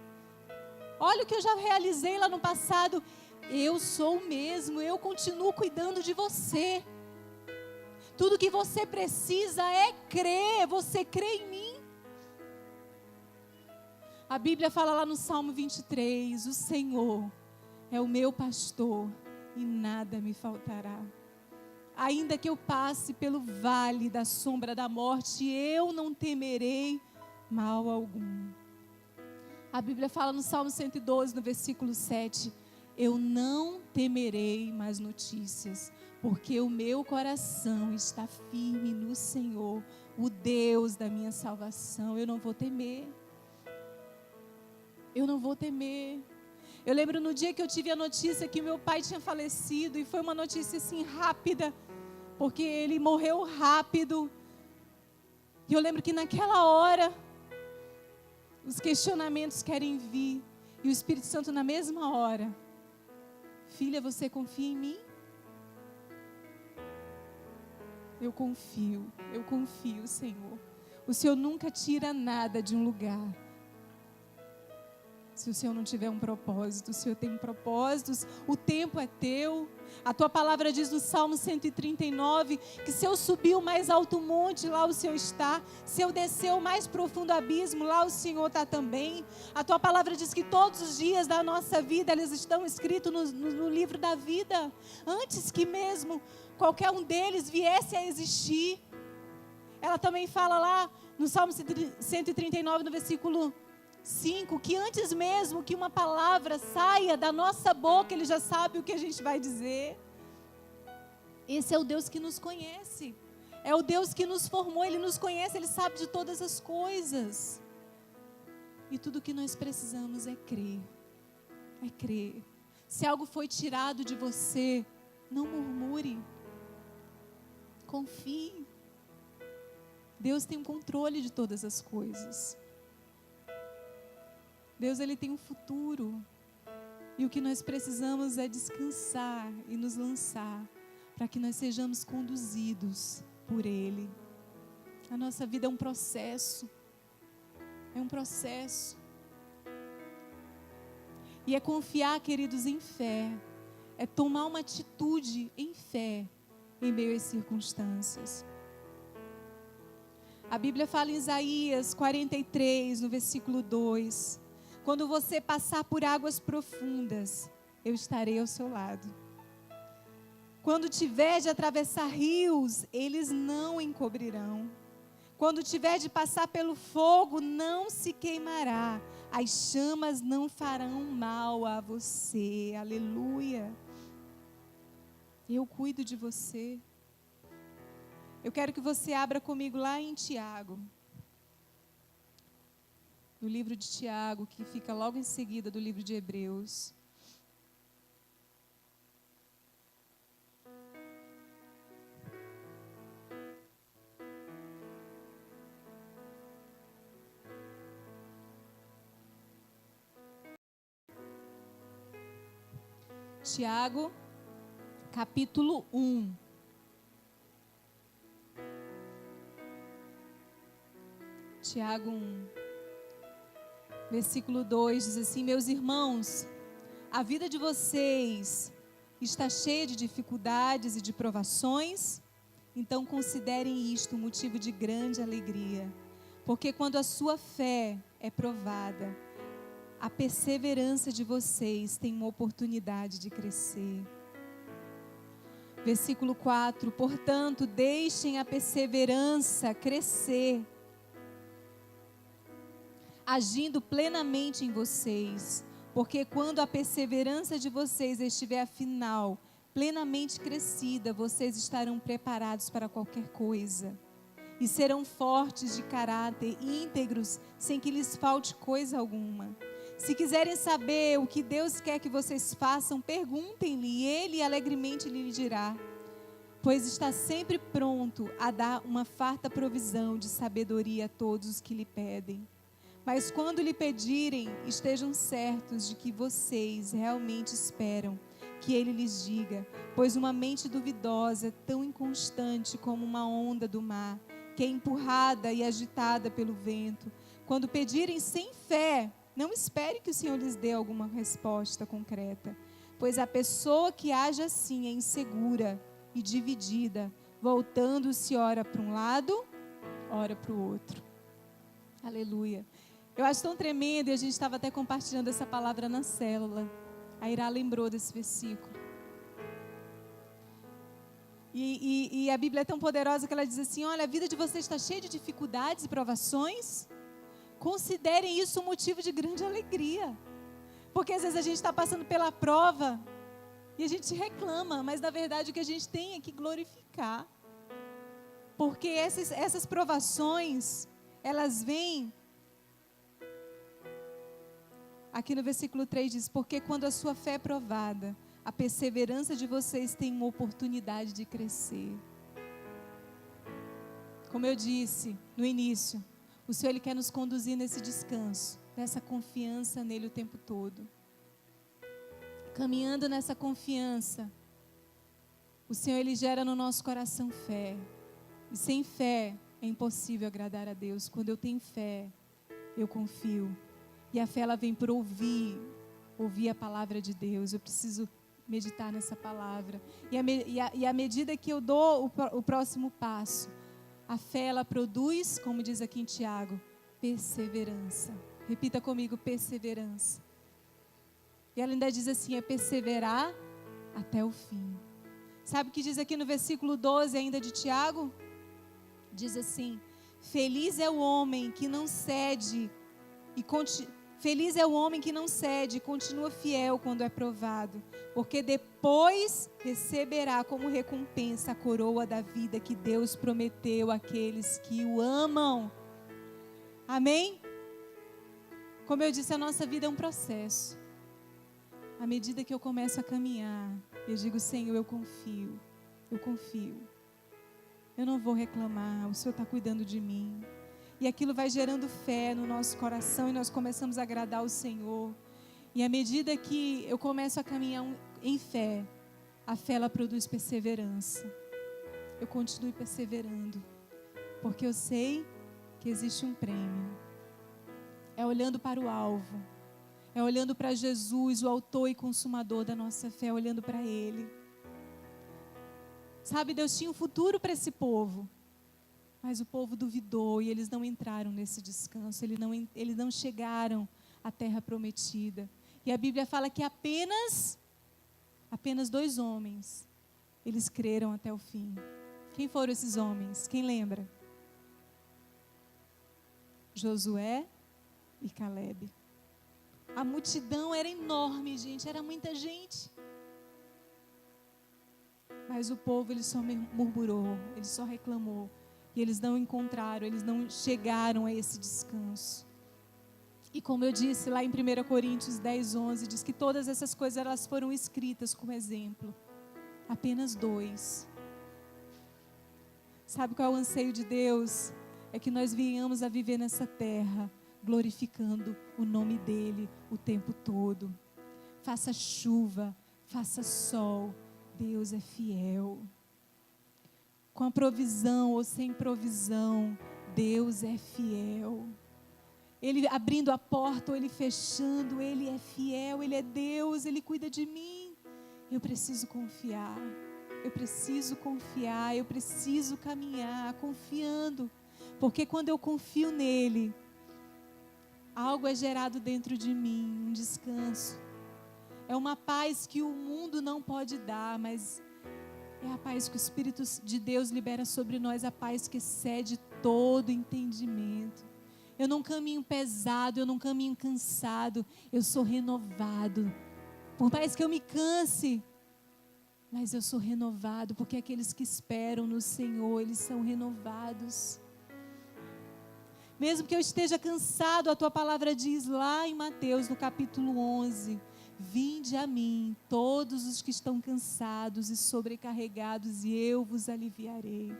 Olha o que eu já realizei lá no passado. Eu sou o mesmo, eu continuo cuidando de você. Tudo que você precisa é crer. Você crê em mim? A Bíblia fala lá no Salmo 23, o Senhor é o meu pastor e nada me faltará. Ainda que eu passe pelo vale da sombra da morte, eu não temerei mal algum. A Bíblia fala no Salmo 112, no versículo 7, eu não temerei mais notícias, porque o meu coração está firme no Senhor, o Deus da minha salvação. Eu não vou temer. Eu não vou temer. Eu lembro no dia que eu tive a notícia que meu pai tinha falecido, e foi uma notícia assim rápida, porque ele morreu rápido. E eu lembro que naquela hora, os questionamentos querem vir, e o Espírito Santo na mesma hora: filha, você confia em mim? Eu confio, Senhor. O Senhor nunca tira nada de um lugar se o Senhor não tiver um propósito. O Senhor tem propósitos, o tempo é teu. A tua palavra diz no Salmo 139, que se eu subir o mais alto monte, lá o Senhor está. Se eu descer o mais profundo abismo, lá o Senhor está também. A tua palavra diz que todos os dias da nossa vida, eles estão escritos no livro da vida. Antes que mesmo qualquer um deles viesse a existir. Ela também fala lá no Salmo 139, no versículo 5, que antes mesmo que uma palavra saia da nossa boca, Ele já sabe o que a gente vai dizer. Esse é o Deus que nos conhece. É o Deus que nos formou. Ele nos conhece, Ele sabe de todas as coisas. E tudo que nós precisamos é crer. É crer. Se algo foi tirado de você, não murmure. Confie. Deus tem o controle de todas as coisas. Deus, Ele tem um futuro. E o que nós precisamos é descansar e nos lançar para que nós sejamos conduzidos por Ele. A nossa vida é um processo. É um processo. E é confiar, queridos, em fé. É tomar uma atitude em fé em meio às circunstâncias. A Bíblia fala em Isaías 43, no versículo 2. Quando você passar por águas profundas, eu estarei ao seu lado. Quando tiver de atravessar rios, eles não encobrirão. Quando tiver de passar pelo fogo, não se queimará. As chamas não farão mal a você. Aleluia. Eu cuido de você. Eu quero que você abra comigo lá em Tiago. No livro de Tiago, que fica logo em seguida do livro de Hebreus. Tiago, capítulo 1. Tiago 1, versículo 2 diz assim: meus irmãos, a vida de vocês está cheia de dificuldades e de provações, então considerem isto um motivo de grande alegria, porque quando a sua fé é provada, a perseverança de vocês tem uma oportunidade de crescer. Versículo 4, portanto, deixem a perseverança crescer, agindo plenamente em vocês, porque quando a perseverança de vocês estiver afinal plenamente crescida, vocês estarão preparados para qualquer coisa. e serão fortes de caráter, íntegros, sem que lhes falte coisa alguma. Se quiserem saber o que Deus quer que vocês façam, perguntem-lhe, e Ele alegremente lhe dirá. Pois está sempre pronto a dar uma farta provisão de sabedoria a todos os que lhe pedem. Mas quando lhe pedirem, estejam certos de que vocês realmente esperam que Ele lhes diga, pois uma mente duvidosa é tão inconstante como uma onda do mar, que é empurrada e agitada pelo vento. Quando pedirem sem fé, não espere que o Senhor lhes dê alguma resposta concreta, pois a pessoa que age assim é insegura e dividida, voltando-se ora para um lado, ora para o outro. Aleluia. Eu acho tão tremendo, e a gente estava até compartilhando essa palavra na célula. A Irá lembrou desse versículo. E a Bíblia é tão poderosa que ela diz assim, olha, a vida de vocês está cheia de dificuldades e provações. Considerem isso um motivo de grande alegria. Porque às vezes a gente está passando pela prova e a gente reclama, mas na verdade o que a gente tem é que glorificar. Porque essas provações, elas vêm... Aqui no versículo 3 diz, porque quando a sua fé é provada, a perseverança de vocês tem uma oportunidade de crescer. Como eu disse no início, o Senhor Ele quer nos conduzir nesse descanso, nessa confiança nele o tempo todo. Caminhando nessa confiança, o Senhor Ele gera no nosso coração fé. E sem fé é impossível agradar a Deus. Quando eu tenho fé, eu confio. E a fé ela vem por ouvir a palavra de Deus. Eu preciso meditar nessa palavra. E à medida que eu dou o próximo passo, a fé ela produz, como diz aqui em Tiago, perseverança. Repita comigo, perseverança. E ela ainda diz assim, é perseverar até o fim. Sabe o que diz aqui no versículo 12 ainda de Tiago? Diz assim, feliz é o homem que não cede e Feliz é o homem que não cede e continua fiel quando é provado, porque depois receberá como recompensa a coroa da vida que Deus prometeu àqueles que o amam. Amém? Como eu disse, a nossa vida é um processo. À medida que eu começo a caminhar, eu digo, Senhor, eu confio. Eu não vou reclamar, o Senhor está cuidando de mim. E aquilo vai gerando fé no nosso coração e nós começamos a agradar o Senhor. E à medida que eu começo a caminhar em fé, a fé ela produz perseverança. Eu continuo perseverando, porque eu sei que existe um prêmio. É olhando para o alvo, é olhando para Jesus, o autor e consumador da nossa fé, olhando para Ele. Sabe, Deus tinha um futuro para esse povo. Mas o povo duvidou e eles não entraram nesse descanso, eles não chegaram à terra prometida. E a Bíblia fala que apenas 2 homens, eles creram até o fim. Quem foram esses homens? Quem lembra? Josué e Calebe. A multidão era enorme, gente, era muita gente. Mas o povo, ele só murmurou, ele só reclamou. E eles não encontraram, eles não chegaram a esse descanso. E como eu disse lá em 1 Coríntios 10, 11, diz que todas essas coisas elas foram escritas como exemplo. Apenas 2. Sabe qual é o anseio de Deus? É que nós venhamos a viver nessa terra, glorificando o nome dEle o tempo todo. Faça chuva, faça sol, Deus é fiel. Com a provisão ou sem provisão, Deus é fiel. Ele abrindo a porta ou Ele fechando, Ele é fiel, Ele é Deus, Ele cuida de mim. Eu preciso confiar, eu preciso caminhar confiando. Porque quando eu confio nele, algo é gerado dentro de mim, um descanso. É uma paz que o mundo não pode dar, mas é a paz que o Espírito de Deus libera sobre nós, a paz que excede todo entendimento. Eu não caminho pesado, eu não caminho cansado, eu sou renovado. Por mais que eu me canse, mas eu sou renovado, porque aqueles que esperam no Senhor, eles são renovados. Mesmo que eu esteja cansado, a tua palavra diz lá em Mateus, no capítulo 11, vinde a mim, todos os que estão cansados e sobrecarregados, e eu vos aliviarei.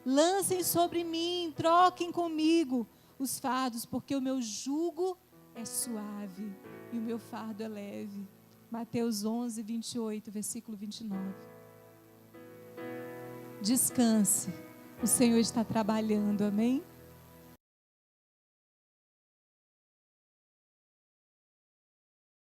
Lancem sobre mim, troquem comigo os fardos, porque o meu jugo é suave e o meu fardo é leve. Mateus 11, 28, versículo 29. Descanse, o Senhor está trabalhando, amém?